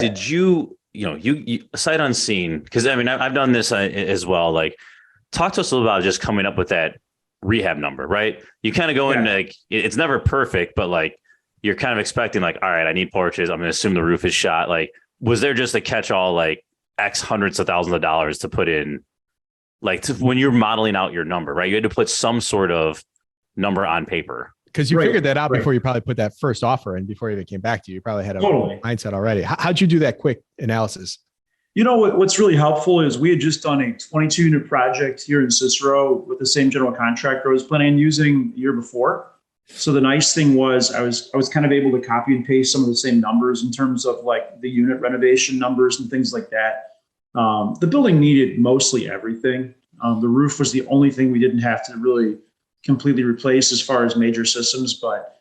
did you sight unseen? Because I mean, I've done this as well. Like, talk to us a little about just coming up with that rehab number, right? You kind of go in like, it's never perfect, but like you're kind of expecting like, all right, I need porches. I'm going to assume the roof is shot. Like, was there just a catch all like X hundreds of thousands of dollars to put in, like when you're modeling out your number, right? You had to put some sort of number on paper. Because you figured that out before you probably put that first offer in, before you even came back to you. You probably had a mindset already. How'd you do that quick analysis? You know, what's really helpful is we had just done a 22 unit project here in Cicero with the same general contractor I was planning on using the year before. So the nice thing was I was kind of able to copy and paste some of the same numbers in terms of like the unit renovation numbers and things like that. The building needed mostly everything. The roof was the only thing we didn't have to really completely replace as far as major systems. But,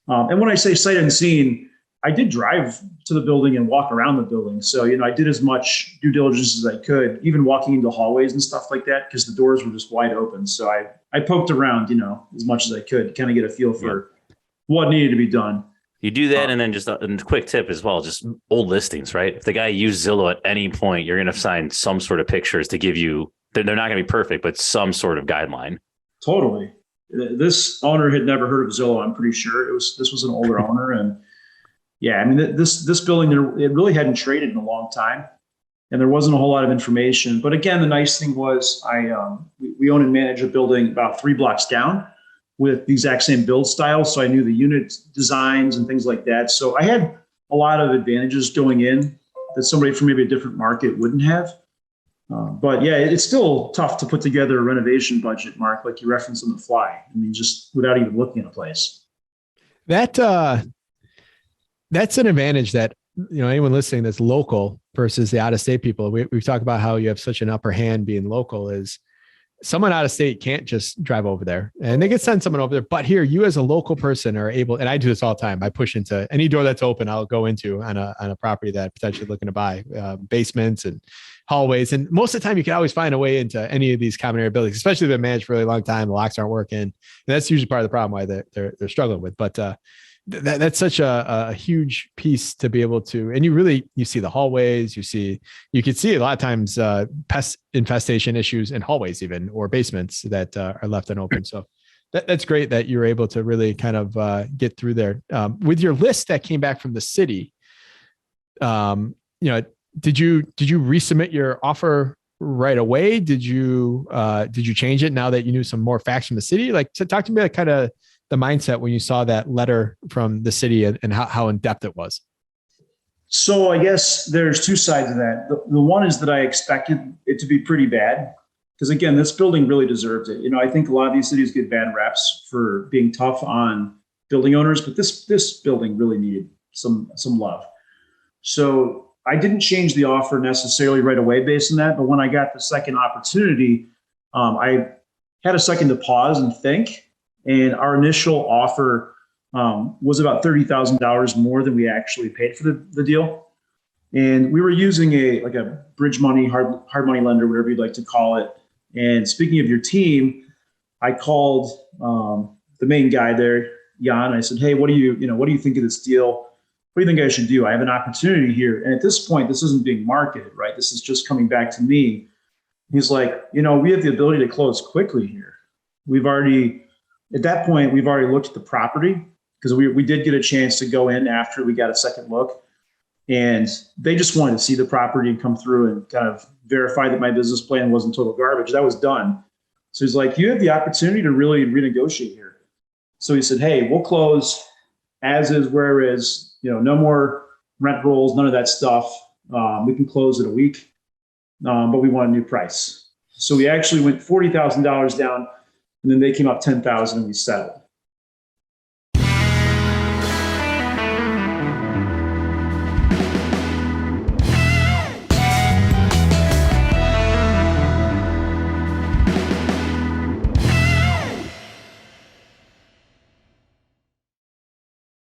and when I say sight unseen, I did drive to the building and walk around the building. So, you know, I did as much due diligence as I could, even walking into hallways and stuff like that, because the doors were just wide open. So I poked around, you know, as much as I could, kind of get a feel for what needed to be they'd You do that. And then just a quick tip as well, just old listings, right? If the guy used Zillow at any point, you're going to find some sort of pictures to give you, they're not going to be perfect, but some sort of guideline. Totally. This owner had never heard of Zillow. I'm pretty sure this was an older owner. And yeah, I mean, this building, it really hadn't traded in a long time and there wasn't a whole lot of information. But again, the nice thing was we own and manage a building about 3 blocks down with the exact same build style. So I knew the unit designs and things like that. So I had a lot of advantages going in that somebody from maybe a different market wouldn't have. But yeah, it's still tough to put together a renovation budget, Mark, like you referenced on the fly. I mean, just without even looking at a place. That's an advantage that, you know, anyone listening that's local versus the out-of-state people. We've talked about how you have such an upper hand being local. Is someone out of state can't just drive over there, and they can send someone over there. But here, you as a local person are able, and I do this all the time. I push into any door that's open, I'll go into on a property that I'm potentially looking to buy, basements and hallways. And most of the time you can always find a way into any of these common area buildings, especially if they've been managed for a really long time, the locks aren't working. And that's usually part of the problem why they're struggling with. But that's such a huge piece to be able to, and you see the hallways, you can see a lot of times pest infestation issues in hallways even, or basements that are left unopened. So that's great that you're able to really kind of get through there. With your list that came back from the city, you know, did you resubmit your offer right away? Did you change it now that you knew some more facts from the city? Like, to talk to me like kind of the mindset when you saw that letter from the city and how in depth it was. So I guess there's two sides of that. The one is that I expected it to be pretty bad, because again, this building really deserved it. You know, I think a lot of these cities get bad reps for being tough on building owners, but this building really needed some love. So I didn't change the offer necessarily right away based on that. But when I got the second opportunity, I had a second to pause and think. And our initial offer was about $30,000 more than we actually paid for the deal. And we were using a bridge money, hard money lender, whatever you'd like to call it. And speaking of your team, I called the main guy there, Jan. I said, hey, what do you think of this deal? What do you think I should do? I have an opportunity here. And at this point, this isn't being marketed, right? This is just coming back to me. He's like, we have the ability to close quickly here. At that point, we've already looked at the property, because we did get a chance to go in after we got a second look. And they just wanted to see the property and come through and kind of verify that my business plan wasn't total garbage. That was done. So he's like, you have the opportunity to really renegotiate here. So he said, hey, we'll close as is, where is, no more rent rolls, none of that stuff. We can close in a week, but we want a new price. So we actually went $40,000 down, and then they came up $10,000 and we settled.